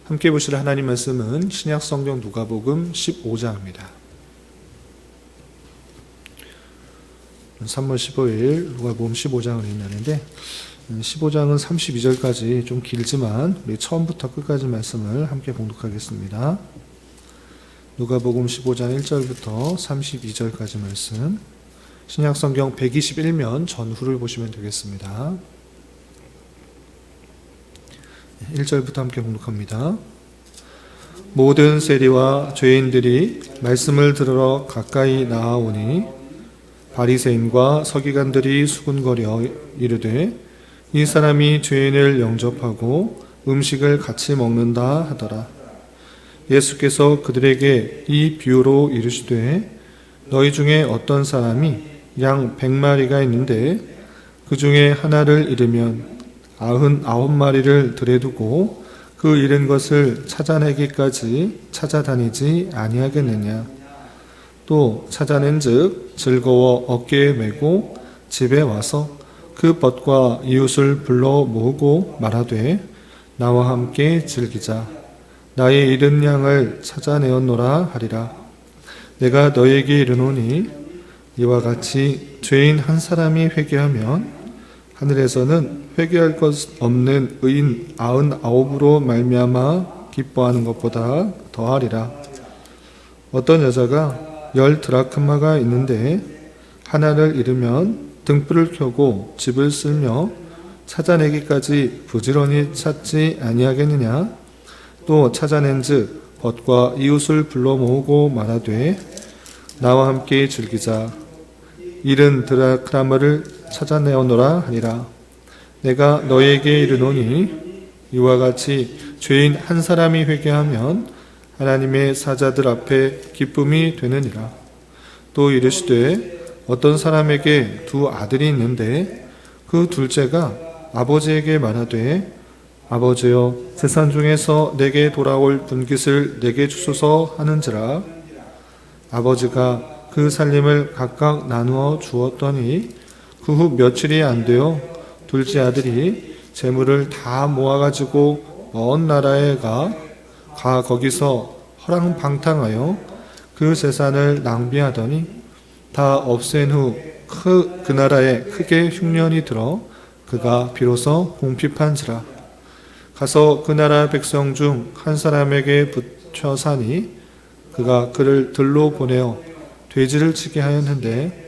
함께 보실 하나님 말씀은 신약성경 누가복음 15장입니다. 3월 15일 누가복음 15장을 읽는데 15장은 32절까지 좀 길지만 우리 처음부터 끝까지 말씀을 함께 봉독하겠습니다. 누가복음 15장 1절부터 32절까지 말씀, 신약성경 121면 전후를 보시면 되겠습니다. 1절부터 함께 봉독합니다. 모든 세리와 죄인들이 말씀을 들으러 가까이 나아오니 바리새인과 서기관들이 수군거려 이르되 이 사람이 죄인을 영접하고 음식을 같이 먹는다 하더라. 예수께서 그들에게 이 비유로 이르시되 너희 중에 어떤 사람이 양 100마리가 있는데 그 중에 하나를 잃으면 99마리를 들에 두고 그 잃은 것을 찾아내기까지 찾아다니지 아니하겠느냐. 또 찾아낸 즉 즐거워 어깨에 메고 집에 와서 그 벗과 이웃을 불러 모으고 말하되 나와 함께 즐기자. 나의 잃은 양을 찾아내었노라 하리라. 내가 너에게 이르노니 이와 같이 죄인 한 사람이 회개하면 하늘에서는 회개할 것 없는 의인 99으로 말미암아 기뻐하는 것보다 더하리라. 어떤 여자가 10 드라크마가 있는데 하나를 잃으면 등불을 켜고 집을 쓸며 찾아내기까지 부지런히 찾지 아니하겠느냐. 또 찾아낸 즉 벗과 이웃을 불러 모으고 말하되 나와 함께 즐기자. 잃은 드라크마를 찾아내오노라 하니라. 내가 너에게 이르노니 이와 같이 죄인 한 사람이 회개하면 하나님의 사자들 앞에 기쁨이 되느니라. 또 이르시되 어떤 사람에게 2 아들이 있는데 그 둘째가 아버지에게 말하되 아버지여 세상 중에서 내게 돌아올 분깃을 내게 주소서 하는지라. 아버지가 그 살림을 각각 나누어 주었더니 그 후 며칠이 안 되어 둘째 아들이 재물을 다 모아가지고 먼 나라에 가 거기서 허랑방탕하여 그 재산을 낭비하더니 다 없앤 후 그 나라에 크게 흉년이 들어 그가 비로소 궁핍한지라. 가서 그 나라 백성 중 한 사람에게 붙여 사니 그가 그를 들로 보내어 돼지를 치게 하였는데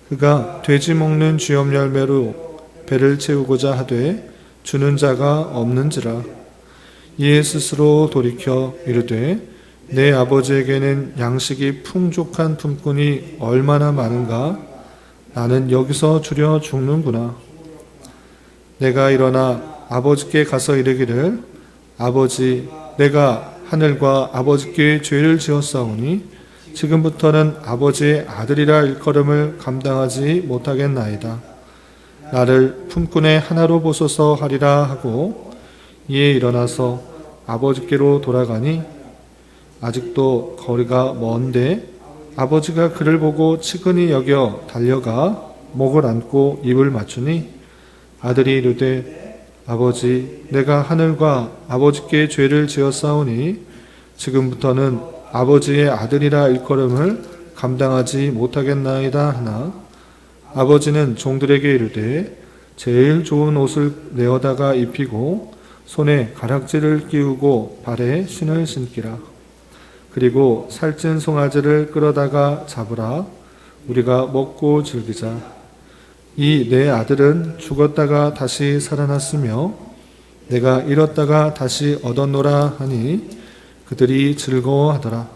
그가 돼지 먹는 쥐염 열매로 배를 채우고자 하되 주는 자가 없는지라. 이에 스스로 돌이켜 이르되 내 아버지에게는 양식이 풍족한 품꾼이 얼마나 많은가. 나는 여기서 주려 죽는구나. 내가 일어나 아버지께 가서 이르기를 아버지, 내가 하늘과 아버지께 죄를 지었사오니 지금부터는 아버지의 아들이라 일컬음을 감당하지 못하겠나이다. 나를 품꾼의 하나로 보소서 하리라 하고 이에 일어나서 아버지께로 돌아가니 아직도 거리가 먼데 아버지가 그를 보고 측은히 여겨 달려가 목을 안고 입을 맞추니 아들이 이르되 아버지, 내가 하늘과 아버지께 죄를 지었사오니 지금부터는 아버지의 아들이라 일컬음을 감당하지 못하겠나이다 하나 아버지는 종들에게 이르되 제일 좋은 옷을 내어다가 입히고 손에 가락지를 끼우고 발에 신을 신기라. 그리고 살찐 송아지를 끌어다가 잡으라. 우리가 먹고 즐기자. 이 내 아들은 죽었다가 다시 살아났으며 내가 잃었다가 다시 얻었노라 하니 그들이 즐거워하더라.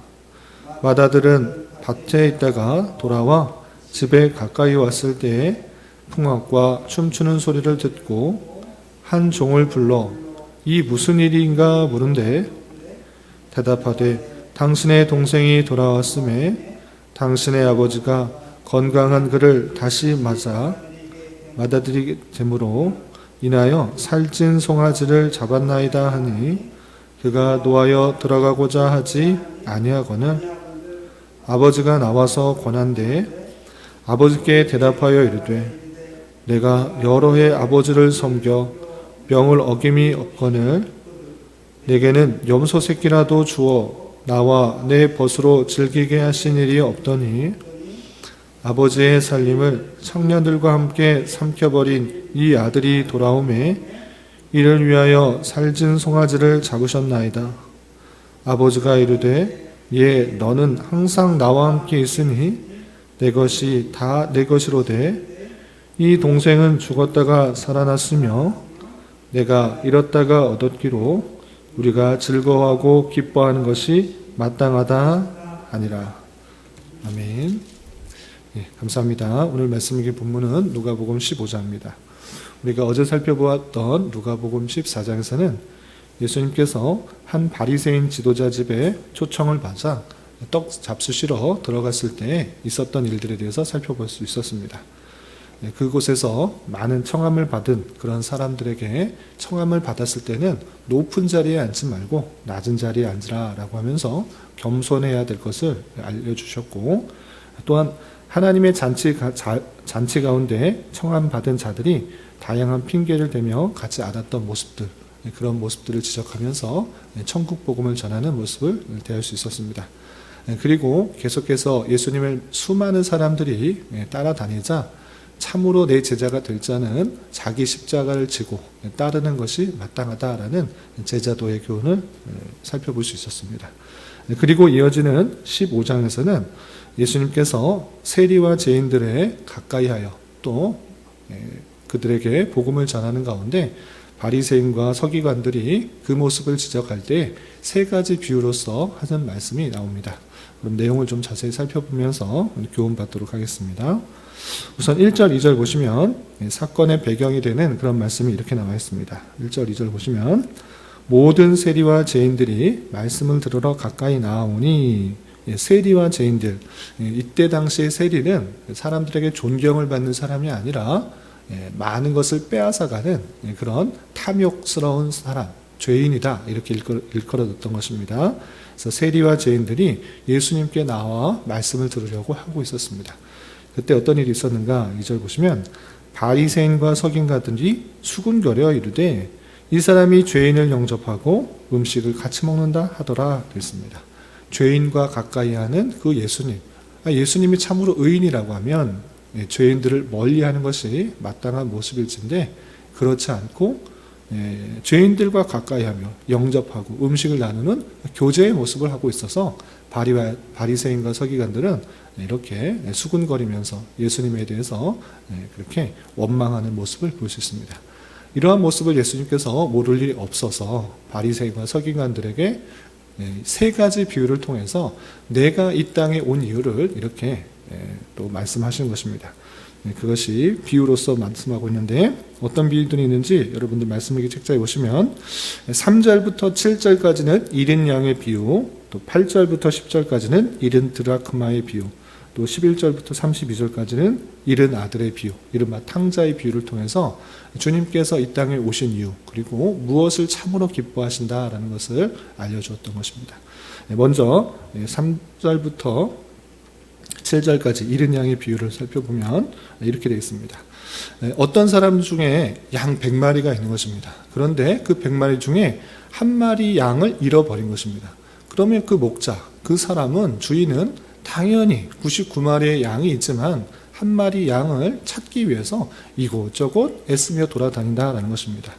맏아들은 밭에 있다가 돌아와 집에 가까이 왔을 때에 풍악과 춤추는 소리를 듣고 한 종을 불러 이 무슨 일인가 물은데 대답하되 당신의 동생이 돌아왔음에 당신의 아버지가 건강한 그를 다시 맞아 맞아들이므로 인하여 살찐 송아지를 잡았나이다 하니 그가 노하여 들어가고자 하지 아니하거늘 아버지가 나와서 권한대 아버지께 대답하여 이르되 내가 여러 해 아버지를 섬겨 명을 어김이 없거늘 내게는 염소 새끼라도 주어 나와 내 벗으로 즐기게 하신 일이 없더니 아버지의 살림을 청년들과 함께 삼켜버린 이 아들이 돌아오매 이를 위하여 살진 송아지를 잡으셨나이다. 아버지가 이르되 예 너는 항상 나와 함께 있으니 내 것이 다 내 것이로되 이 동생은 죽었다가 살아났으며 내가 잃었다가 얻었기로 우리가 즐거워하고 기뻐하는 것이 마땅하다 하니라. 아멘. 예, 감사합니다. 오늘 말씀의 본문은 누가복음 15장입니다. 우리가 어제 살펴보았던 누가복음 14장에서는 예수님께서 한 바리새인 지도자 집에 초청을 받아 떡 잡수시러 들어갔을 때 있었던 일들에 대해서 살펴볼 수 있었습니다. 그곳에서 많은 청함을 받은 그런 사람들에게 청함을 받았을 때는 높은 자리에 앉지 말고 낮은 자리에 앉으라 라고 하면서 겸손해야 될 것을 알려주셨고, 또한 하나님의 잔치 가운데 청함 받은 자들이 다양한 핑계를 대며 같이 알았던 모습들, 그런 모습들을 지적하면서 천국 복음을 전하는 모습을 대할 수 있었습니다. 그리고 계속해서 예수님을 수많은 사람들이 따라다니자 참으로 내 제자가 될 자는 자기 십자가를 지고 따르는 것이 마땅하다라는 제자도의 교훈을 살펴볼 수 있었습니다. 그리고 이어지는 15장에서는 예수님께서 세리와 죄인들에 가까이하여 또 그들에게 복음을 전하는 가운데 바리새인과 서기관들이 그 모습을 지적할 때 세 가지 비유로서 하는 말씀이 나옵니다. 그럼 내용을 좀 자세히 살펴보면서 교훈 받도록 하겠습니다. 우선 1절, 2절 보시면 사건의 배경이 되는 그런 말씀이 이렇게 나와 있습니다. 1절, 2절 보시면 모든 세리와 죄인들이 말씀을 들으러 가까이 나아오니, 세리와 죄인들, 이때 당시의 세리는 사람들에게 존경을 받는 사람이 아니라 많은 것을 빼앗아가는 그런 탐욕스러운 사람, 죄인이다 이렇게 일컬어졌던 것입니다. 그래서 세리와 죄인들이 예수님께 나와 말씀을 들으려고 하고 있었습니다. 그때 어떤 일이 있었는가? 2절 보시면 바리새인과 서기관들이 수군거려 이르되 이 사람이 죄인을 영접하고 음식을 같이 먹는다 하더라 그랬습니다. 죄인과 가까이하는 그 예수님, 예수님이 참으로 의인이라고 하면 죄인들을 멀리하는 것이 마땅한 모습일진데 그렇지 않고 죄인들과 가까이하며 영접하고 음식을 나누는 교제의 모습을 하고 있어서 바리새인과 서기관들은 이렇게 수군거리면서 예수님에 대해서 그렇게 원망하는 모습을 볼 수 있습니다. 이러한 모습을 예수님께서 모를 일이 없어서 바리새인과 서기관들에게 세 가지 비유를 통해서 내가 이 땅에 온 이유를 이렇게 또 말씀하시는 것입니다. 그것이 비유로서 말씀하고 있는데 어떤 비유들이 있는지 여러분들 말씀일기 책자에 보시면 3절부터 7절까지는 잃은 양의 비유, 또 8절부터 10절까지는 잃은 드라크마의 비유, 또 11절부터 32절까지는 잃은 아들의 비유, 이른바 탕자의 비유를 통해서 주님께서 이 땅에 오신 이유, 그리고 무엇을 참으로 기뻐하신다라는 것을 알려주었던 것입니다. 먼저 3절부터 7절까지 잃은 양의 비유를 살펴보면 이렇게 되어 있습니다. 어떤 사람 중에 양 100마리가 있는 것입니다. 그런데 그 100마리 중에 한 마리 양을 잃어버린 것입니다. 그러면 그 목자, 그 사람은, 주인은 당연히 99마리의 양이 있지만 한 마리 양을 찾기 위해서 이곳저곳 애쓰며 돌아다닌다라는 것입니다.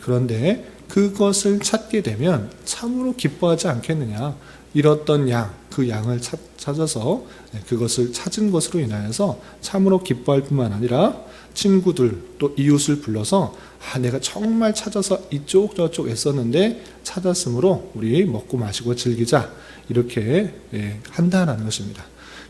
그런데 그것을 찾게 되면 참으로 기뻐하지 않겠느냐. 잃었던 양, 그 양을 찾아서 그것을 찾은 것으로 인하여서 참으로 기뻐할 뿐만 아니라 친구들 또 이웃을 불러서 내가 정말 찾아서 이쪽 저쪽 애썼는데 찾았으므로 우리 먹고 마시고 즐기자 이렇게 한다라는 것입니다.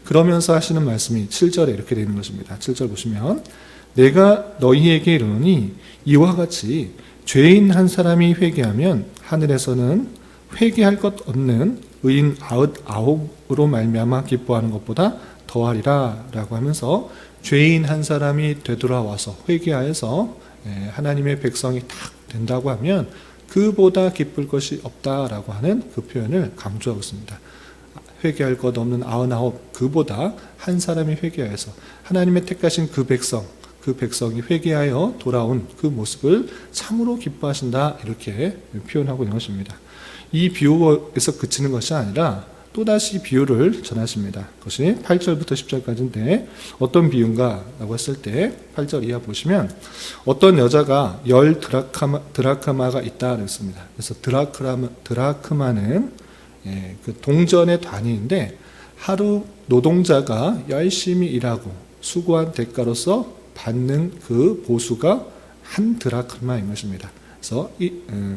그러면서 하시는 말씀이 7절에 이렇게 되는 것입니다. 7절 보시면 내가 너희에게 이르노니 이와 같이 죄인 한 사람이 회개하면 하늘에서는 회개할 것 없는 의인 99으로 말미암아 기뻐하는 것보다 더하리라 라고 하면서 죄인 한 사람이 되돌아와서 회개하여서 하나님의 백성이 딱 된다고 하면 그보다 기쁠 것이 없다라고 하는 그 표현을 강조하고 있습니다. 회개할 것 없는 99, 그보다 한 사람이 회개하여서 하나님의 택하신 그 백성, 그 그 백성이 회개하여 돌아온 그 모습을 참으로 기뻐하신다, 이렇게 표현하고 있는 것입니다. 이 비유에서 그치는 것이 아니라 또다시 비유를 전하십니다. 그것이 8절부터 10절까지인데 어떤 비유인가 라고 했을 때 8절 이하 보시면 어떤 여자가 10 드라크마가 있다 그랬습니다. 그래서 드라크마는 그 동전의 단위인데 하루 노동자가 열심히 일하고 수고한 대가로서 받는 그 보수가 한 드라크마인 것입니다.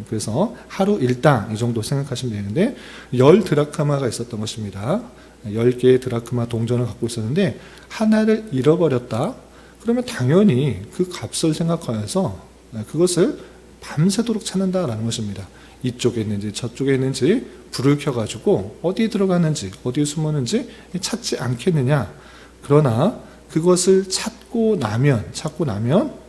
그래서 하루 일당 이 정도 생각하시면 되는데 10 드라크마가 있었던 것입니다. 10개의 드라크마 동전을 갖고 있었는데 하나를 잃어버렸다. 그러면 당연히 그 값을 생각하여서 그것을 밤새도록 찾는다라는 것입니다. 이쪽에 있는지 저쪽에 있는지 불을 켜가지고 어디에 들어갔는지 어디에 숨었는지 찾지 않겠느냐. 그러나 그것을 찾고 나면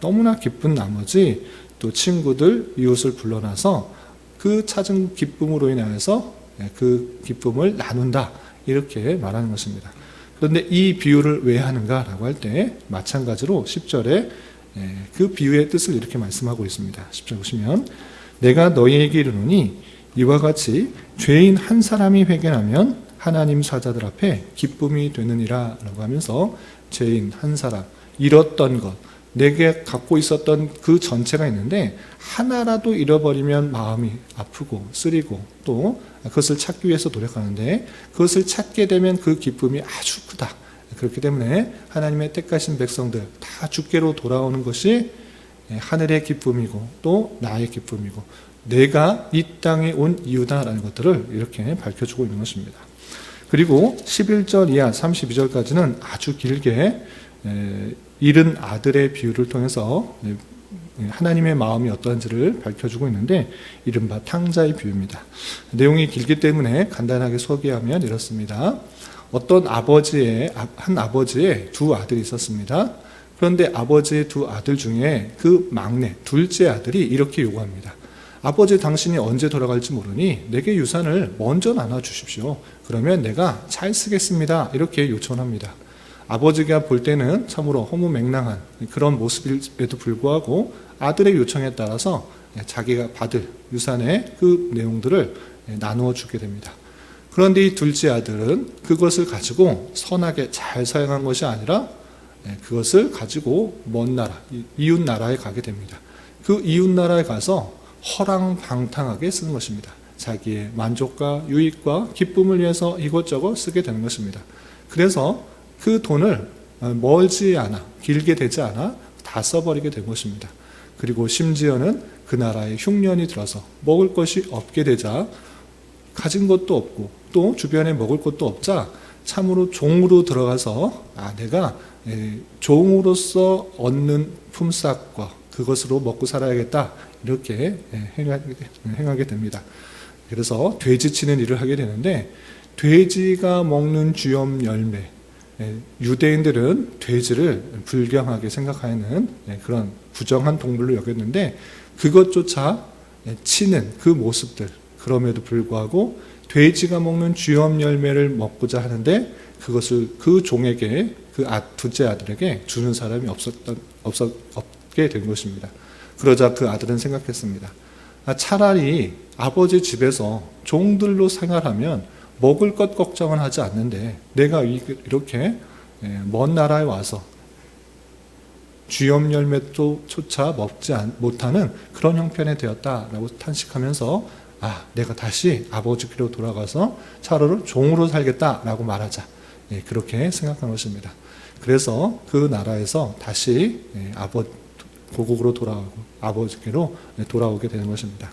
너무나 기쁜 나머지 또 친구들, 이웃을 불러놔서 그 찾은 기쁨으로 인하여서 그 기쁨을 나눈다, 이렇게 말하는 것입니다. 그런데 이 비유를 왜 하는가라고 할 때 마찬가지로 10절에 그 비유의 뜻을 이렇게 말씀하고 있습니다. 10절 보시면 내가 너희에게 이르노니 이와 같이 죄인 한 사람이 회개하면 하나님 사자들 앞에 기쁨이 되느니라 라고 하면서 죄인 한 사람, 잃었던 것, 내게 갖고 있었던 그 전체가 있는데 하나라도 잃어버리면 마음이 아프고 쓰리고 또 그것을 찾기 위해서 노력하는데 그것을 찾게 되면 그 기쁨이 아주 크다. 그렇기 때문에 하나님의 택하신 백성들 다 주께로 돌아오는 것이 하늘의 기쁨이고 또 나의 기쁨이고 내가 이 땅에 온 이유다라는 것들을 이렇게 밝혀주고 있는 것입니다. 그리고 11절 이하 32절까지는 아주 길게 잃은 아들의 비유를 통해서 하나님의 마음이 어떠한지를 밝혀주고 있는데 이른바 탕자의 비유입니다. 내용이 길기 때문에 간단하게 소개하면 이렇습니다. 어떤 한 아버지의 두 아들이 있었습니다. 그런데 아버지의 두 아들 중에 그 막내, 둘째 아들이 이렇게 요구합니다. 아버지, 당신이 언제 돌아갈지 모르니 내게 유산을 먼저 나눠주십시오. 그러면 내가 잘 쓰겠습니다. 이렇게 요청합니다. 아버지가 볼 때는 참으로 허무맹랑한 그런 모습임에도 불구하고 아들의 요청에 따라서 자기가 받을 유산의 그 내용들을 나누어 주게 됩니다. 그런데 이 둘째 아들은 그것을 가지고 선하게 잘 사용한 것이 아니라 그것을 가지고 먼 나라, 이웃 나라에 가게 됩니다. 그 이웃 나라에 가서 허랑방탕하게 쓰는 것입니다. 자기의 만족과 유익과 기쁨을 위해서 이것저것 쓰게 되는 것입니다. 그래서 그 돈을 멀지 않아, 길게 되지 않아 다 써버리게 된 것입니다. 그리고 심지어는 그 나라에 흉년이 들어서 먹을 것이 없게 되자 가진 것도 없고 또 주변에 먹을 것도 없자 참으로 종으로 들어가서 내가 종으로서 얻는 품삯과 그것으로 먹고 살아야겠다, 이렇게 행하게 됩니다. 그래서 돼지치는 일을 하게 되는데 돼지가 먹는 주염 열매, 유대인들은 돼지를 불경하게 생각하는 그런 부정한 동물로 여겼는데 그것조차 치는 그 모습들, 그럼에도 불구하고 돼지가 먹는 주염 열매를 먹고자 하는데 그것을 그 종에게, 그 둘째 아들에게 주는 사람이 없게 된 것입니다. 그러자 그 아들은 생각했습니다. 차라리 아버지 집에서 종들로 생활하면 먹을 것 걱정은 하지 않는데 내가 이렇게 먼 나라에 와서 주염 열매조차 먹지 못하는 그런 형편이 되었다라고 탄식하면서 내가 다시 아버지께로 돌아가서 차라리 종으로 살겠다라고 말하자, 그렇게 생각한 것입니다. 그래서 그 나라에서 다시 고국으로 돌아가고 아버지께로 돌아오게 되는 것입니다.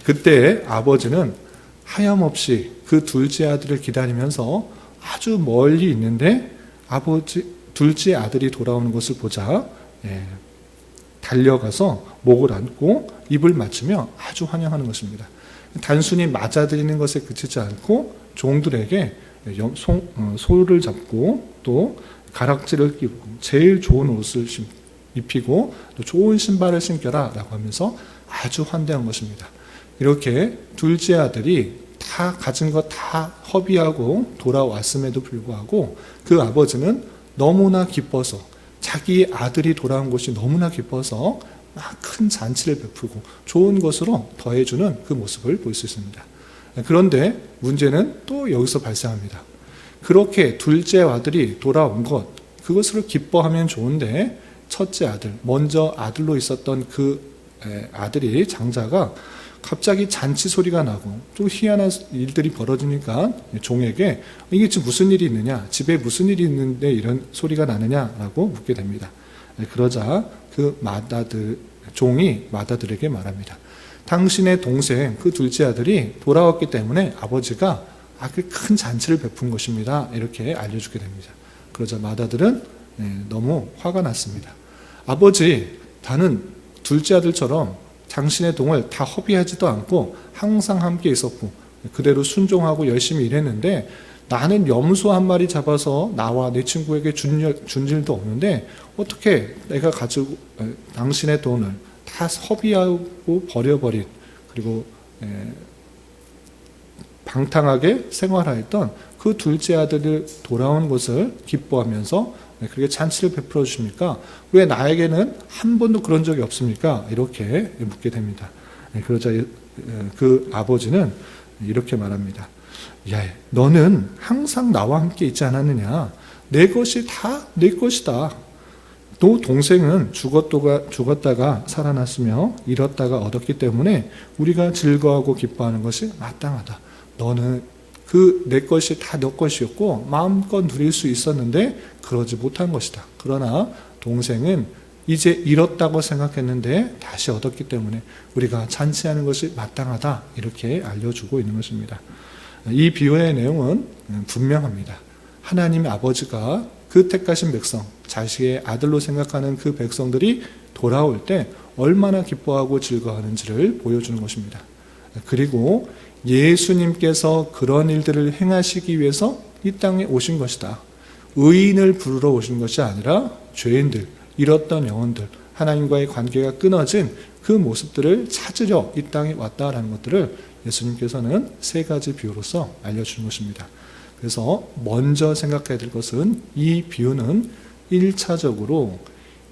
그때 아버지는 하염없이 그 둘째 아들을 기다리면서 아주 멀리 있는데 둘째 아들이 돌아오는 것을 보자 달려가서 목을 안고 입을 맞추며 아주 환영하는 것입니다. 단순히 맞아들이는 것에 그치지 않고 종들에게 소를 잡고 또 가락지를 끼고 제일 좋은 옷을 입히고 또 좋은 신발을 신겨라 라고 하면서 아주 환대한 것입니다. 이렇게 둘째 아들이 다 가진 것 다 허비하고 돌아왔음에도 불구하고 그 아버지는 너무나 기뻐서 자기 아들이 돌아온 것이 너무나 기뻐서 막 큰 잔치를 베푸고 좋은 것으로 더해주는 그 모습을 볼 수 있습니다. 그런데 문제는 또 여기서 발생합니다. 그렇게 둘째 아들이 돌아온 것, 그것을 기뻐하면 좋은데 첫째 아들, 먼저 아들로 있었던 그 아들이 장자가 갑자기 잔치 소리가 나고 또 희한한 일들이 벌어지니까 종에게 이게 지금 무슨 일이 있느냐, 집에 무슨 일이 있는데 이런 소리가 나느냐라고 묻게 됩니다. 그러자 그 종이 맏아들에게 말합니다. 당신의 동생 그 둘째 아들이 돌아왔기 때문에 아버지가 큰 잔치를 베푼 것입니다. 이렇게 알려주게 됩니다. 그러자 맏아들은 너무 화가 났습니다. 아버지, 나는 둘째 아들처럼 당신의 동을 다 허비하지도 않고 항상 함께 있었고 그대로 순종하고 열심히 일했는데 나는 염소 한 마리 잡아서 나와 내 친구에게 준 일도 없는데 어떻게 내가 가지고 당신의 돈을 다 허비하고 버려버린 그리고 방탕하게 생활하였던 그 둘째 아들이 돌아온 것을 기뻐하면서 그렇게 잔치를 베풀어 주십니까? 왜 나에게는 한 번도 그런 적이 없습니까? 이렇게 묻게 됩니다. 그러자 그 아버지는 이렇게 말합니다. 야, 너는 항상 나와 함께 있지 않았느냐? 내 것이 다 내 것이다. 또 동생은 죽었다가 살아났으며 잃었다가 얻었기 때문에 우리가 즐거워하고 기뻐하는 것이 마땅하다. 너는 내 것이 다 너 것이었고 마음껏 누릴 수 있었는데 그러지 못한 것이다. 그러나 동생은 이제 잃었다고 생각했는데 다시 얻었기 때문에 우리가 잔치하는 것이 마땅하다. 이렇게 알려주고 있는 것입니다. 이 비유의 내용은 분명합니다. 하나님의 아버지가 그 택하신 백성, 자식의 아들로 생각하는 그 백성들이 돌아올 때 얼마나 기뻐하고 즐거워하는지를 보여주는 것입니다. 그리고 예수님께서 그런 일들을 행하시기 위해서 이 땅에 오신 것이다. 의인을 부르러 오신 것이 아니라 죄인들, 잃었던 영혼들, 하나님과의 관계가 끊어진 그 모습들을 찾으려 이 땅에 왔다라는 것들을 예수님께서는 세 가지 비유로서 알려주는 것입니다. 그래서 먼저 생각해야 될 것은 이 비유는 1차적으로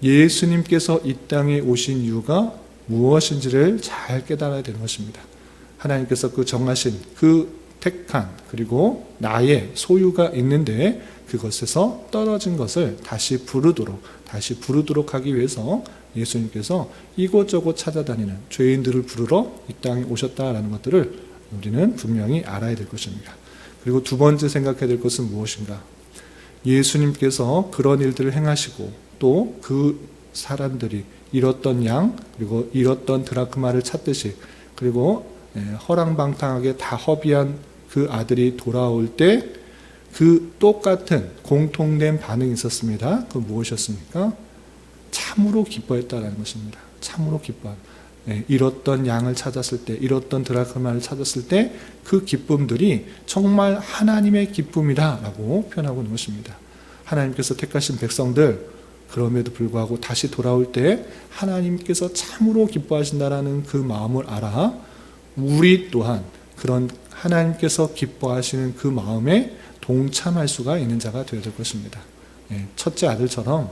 예수님께서 이 땅에 오신 이유가 무엇인지를 잘 깨달아야 되는 것입니다. 하나님께서 그 정하신 그 택한 그리고 나의 소유가 있는데 그것에서 떨어진 것을 다시 부르도록 하기 위해서 예수님께서 이곳저곳 찾아다니는 죄인들을 부르러 이 땅에 오셨다라는 것들을 우리는 분명히 알아야 될 것입니다. 그리고 두 번째 생각해야 될 것은 무엇인가? 예수님께서 그런 일들을 행하시고 또 그 사람들이 잃었던 양 그리고 잃었던 드라크마를 찾듯이 그리고 허랑방탕하게 다 허비한 그 아들이 돌아올 때 그 똑같은 공통된 반응이 있었습니다. 그 무엇이었습니까? 참으로 기뻐했다라는 것입니다. 참으로 기뻐한. 잃었던 양을 찾았을 때, 잃었던 드라크마를 찾았을 때 그 기쁨들이 정말 하나님의 기쁨이다라고 표현하고 있는 것입니다. 하나님께서 택하신 백성들 그럼에도 불구하고 다시 돌아올 때 하나님께서 참으로 기뻐하신다라는 그 마음을 알아 우리 또한 그런 하나님께서 기뻐하시는 그 마음에 동참할 수가 있는 자가 되어야 될 것입니다. 첫째 아들처럼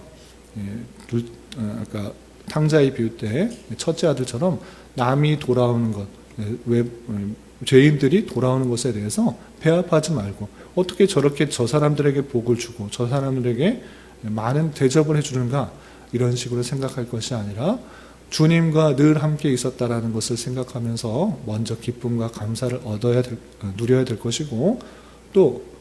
아까 탕자의 비유 때 첫째 아들처럼 남이 돌아오는 것, 죄인들이 돌아오는 것에 대해서 배합하지 말고 어떻게 저렇게 저 사람들에게 복을 주고 저 사람들에게 많은 대접을 해주는가 이런 식으로 생각할 것이 아니라 주님과 늘 함께 있었다라는 것을 생각하면서 먼저 기쁨과 감사를 누려야 될 것이고 또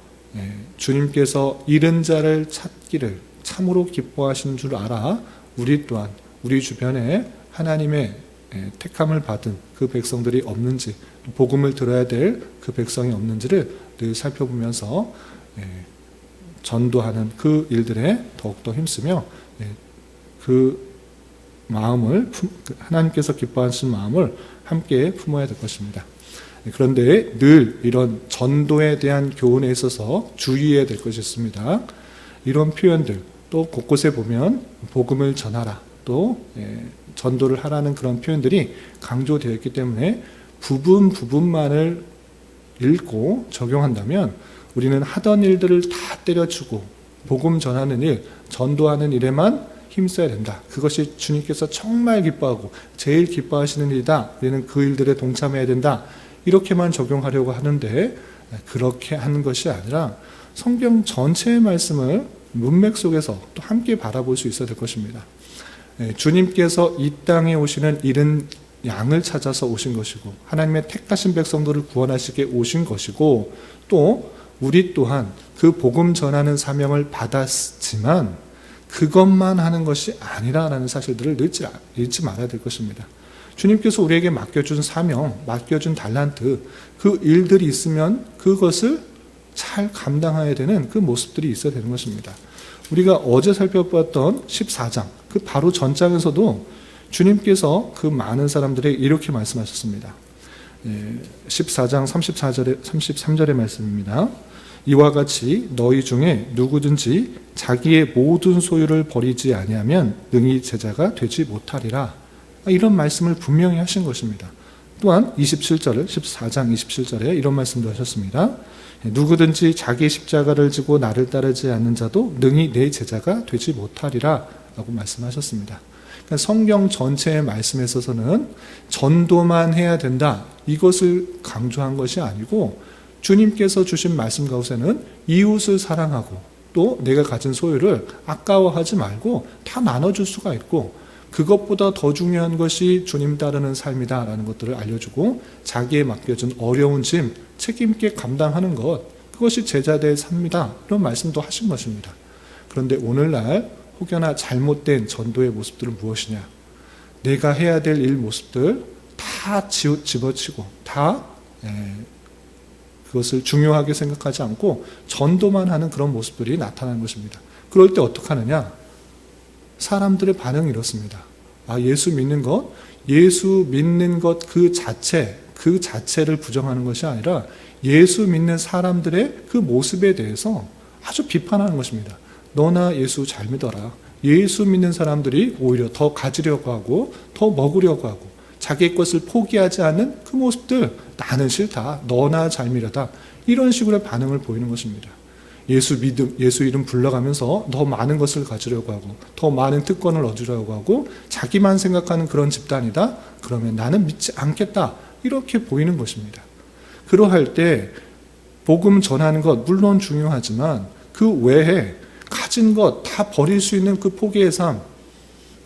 주님께서 잃은 자를 찾기를 참으로 기뻐하시는 줄 알아 우리 또한 우리 주변에 하나님의 택함을 받은 그 백성들이 없는지 복음을 들어야 될 그 백성이 없는지를 늘 살펴보면서 전도하는 그 일들에 더욱더 힘쓰며 그 마음을 하나님께서 기뻐하시는 마음을 함께 품어야 될 것입니다. 그런데 늘 이런 전도에 대한 교훈에 있어서 주의해야 될 것이 있습니다. 이런 표현들 또 곳곳에 보면 복음을 전하라 또 전도를 하라는 그런 표현들이 강조되어 있기 때문에 부분만을 읽고 적용한다면 우리는 하던 일들을 다 때려치고 복음 전하는 일, 전도하는 일에만 힘써야 된다. 그것이 주님께서 정말 기뻐하고 제일 기뻐하시는 일이다. 우리는 그 일들에 동참해야 된다. 이렇게만 적용하려고 하는데 그렇게 하는 것이 아니라 성경 전체의 말씀을 문맥 속에서 또 함께 바라볼 수 있어야 될 것입니다. 주님께서 이 땅에 오시는 일은 양을 찾아서 오신 것이고 하나님의 택하신 백성들을 구원하시게 오신 것이고 또 우리 또한 그 복음 전하는 사명을 받았지만 그것만 하는 것이 아니라는 사실들을 잊지 말아야 될 것입니다. 주님께서 우리에게 맡겨준 사명, 맡겨준 달란트, 그 일들이 있으면 그것을 잘 감당해야 되는 그 모습들이 있어야 되는 것입니다. 우리가 어제 살펴봤던 14장, 그 바로 전장에서도 주님께서 그 많은 사람들에게 이렇게 말씀하셨습니다. 14장 33절의 말씀입니다. 이와 같이 너희 중에 누구든지 자기의 모든 소유를 버리지 아니하면 능히 제자가 되지 못하리라. 이런 말씀을 분명히 하신 것입니다. 또한 27절, 14장 27절에 이런 말씀도 하셨습니다. 누구든지 자기 십자가를 지고 나를 따르지 않는 자도 능히 내 제자가 되지 못하리라 라고 말씀하셨습니다. 그러니까 성경 전체의 말씀에 있어서는 전도만 해야 된다, 이것을 강조한 것이 아니고 주님께서 주신 말씀 가운데는 이웃을 사랑하고 또 내가 가진 소유를 아까워하지 말고 다 나눠줄 수가 있고 그것보다 더 중요한 것이 주님 따르는 삶이다라는 것들을 알려주고 자기에 맡겨진 어려운 짐 책임 있게 감당하는 것, 그것이 제자들의 삶이다, 이런 말씀도 하신 것입니다. 그런데 오늘날 혹여나 잘못된 전도의 모습들은 무엇이냐? 내가 해야 될 일 모습들 다 집어치고 다 그것을 중요하게 생각하지 않고 전도만 하는 그런 모습들이 나타나는 것입니다. 그럴 때 어떻게 하느냐? 사람들의 반응이 이렇습니다. 예수 믿는 것 그 자체를 부정하는 것이 아니라 예수 믿는 사람들의 그 모습에 대해서 아주 비판하는 것입니다. 너나 예수 잘 믿어라. 예수 믿는 사람들이 오히려 더 가지려고 하고 더 먹으려고 하고 자기의 것을 포기하지 않는 그 모습들, 나는 싫다, 너나 잘 믿어라, 이런 식으로 반응을 보이는 것입니다. 예수 이름 불러가면서 더 많은 것을 가지려고 하고 더 많은 특권을 얻으려고 하고 자기만 생각하는 그런 집단이다, 그러면 나는 믿지 않겠다, 이렇게 보이는 것입니다. 그러할 때 복음 전하는 것 물론 중요하지만 그 외에 가진 것 다 버릴 수 있는 그 포기의 삶,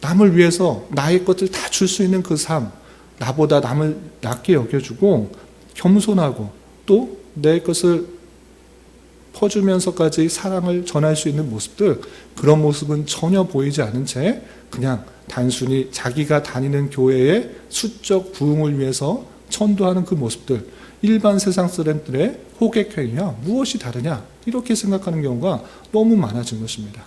남을 위해서 나의 것을 다 줄 수 있는 그 삶, 나보다 남을 낮게 여겨주고 겸손하고 또 내 것을 퍼주면서까지 사랑을 전할 수 있는 모습들, 그런 모습은 전혀 보이지 않은 채 그냥 단순히 자기가 다니는 교회의 수적 부흥을 위해서 전도하는 그 모습들, 일반 세상 사람들의 호객행위와 무엇이 다르냐, 이렇게 생각하는 경우가 너무 많아진 것입니다.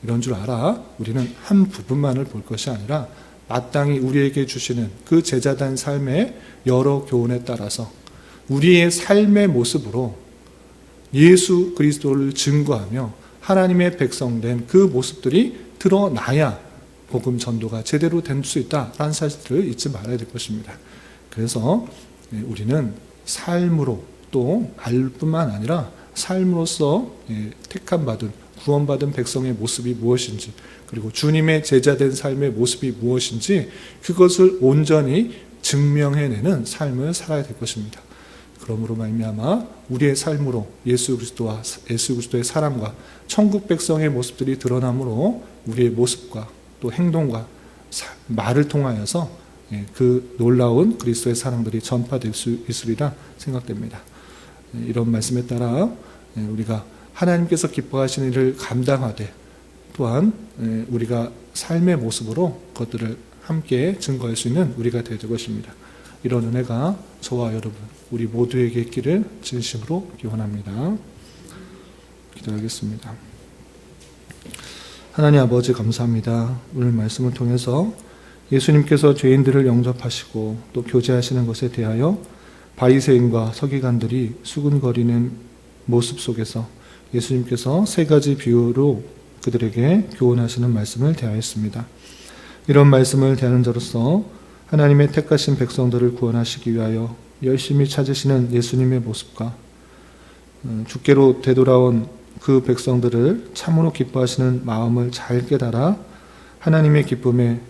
이런 줄 알아. 우리는 한 부분만을 볼 것이 아니라 마땅히 우리에게 주시는 그 제자단 삶의 여러 교훈에 따라서 우리의 삶의 모습으로 예수 그리스도를 증거하며 하나님의 백성된 그 모습들이 드러나야 복음 전도가 제대로 될 수 있다라는 사실을 잊지 말아야 될 것입니다. 그래서 우리는 삶으로 또 말뿐만 아니라 삶으로서 택함받은 구원받은 백성의 모습이 무엇인지, 그리고 주님의 제자된 삶의 모습이 무엇인지 그것을 온전히 증명해내는 삶을 살아야 될 것입니다. 그러므로 말미암아 우리의 삶으로 예수 그리스도의 사랑과 천국 백성의 모습들이 드러나므로 우리의 모습과 또 행동과 말을 통하여서 그 놀라운 그리스도의 사랑들이 전파될 수 있으리라 생각됩니다. 이런 말씀에 따라 우리가 하나님께서 기뻐하시는 일을 감당하되 또한 우리가 삶의 모습으로 그것들을 함께 증거할 수 있는 우리가 되될 것입니다. 이런 은혜가 저와 여러분 우리 모두에게 있기를 진심으로 기원합니다. 기도하겠습니다. 하나님 아버지 감사합니다. 오늘 말씀을 통해서 예수님께서 죄인들을 영접하시고 또 교제하시는 것에 대하여 바리새인과 서기관들이 수군거리는 모습 속에서 예수님께서 세 가지 비유로 그들에게 교훈하시는 말씀을 대하였습니다. 이런 말씀을 대하는 자로서 하나님의 택하신 백성들을 구원하시기 위하여 열심히 찾으시는 예수님의 모습과 주께로 되돌아온 그 백성들을 참으로 기뻐하시는 마음을 잘 깨달아 하나님의 기쁨에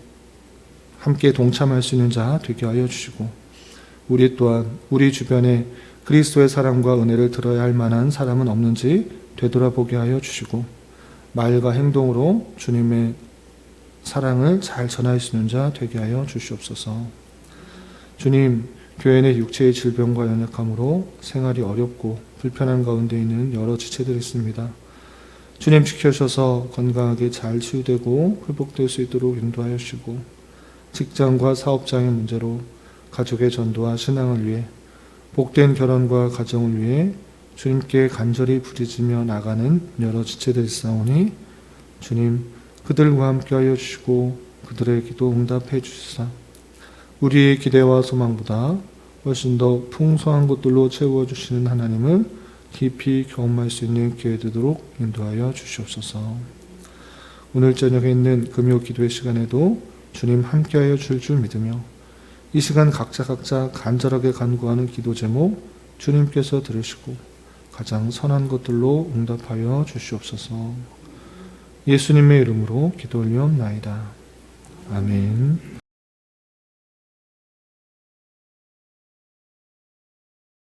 함께 동참할 수 있는 자 되게 하여 주시고, 우리 또한 우리 주변에 그리스도의 사랑과 은혜를 들어야 할 만한 사람은 없는지 되돌아보게 하여 주시고, 말과 행동으로 주님의 사랑을 잘 전할 수 있는 자 되게 하여 주시옵소서. 주님, 교회 내 육체의 질병과 연약함으로 생활이 어렵고 불편한 가운데 있는 여러 지체들이 있습니다. 주님 지켜주셔서 건강하게 잘 치유되고 회복될 수 있도록 인도하여 주시고, 직장과 사업장의 문제로 가족의 전도와 신앙을 위해, 복된 결혼과 가정을 위해 주님께 간절히 부르짖으며 나가는 여러 지체들이 있사오니 주님 그들과 함께 하여 주시고 그들의 기도 응답해 주시사 우리의 기대와 소망보다 훨씬 더 풍성한 것들로 채워주시는 하나님을 깊이 경험할 수 있는 기회 되도록 인도하여 주시옵소서. 오늘 저녁에 있는 금요 기도의 시간에도 주님 함께하여 줄 믿으며 이 시간 각자 간절하게 간구하는 기도 제목 주님께서 들으시고 가장 선한 것들로 응답하여 주시옵소서. 예수님의 이름으로 기도 올리옵나이다. 아멘.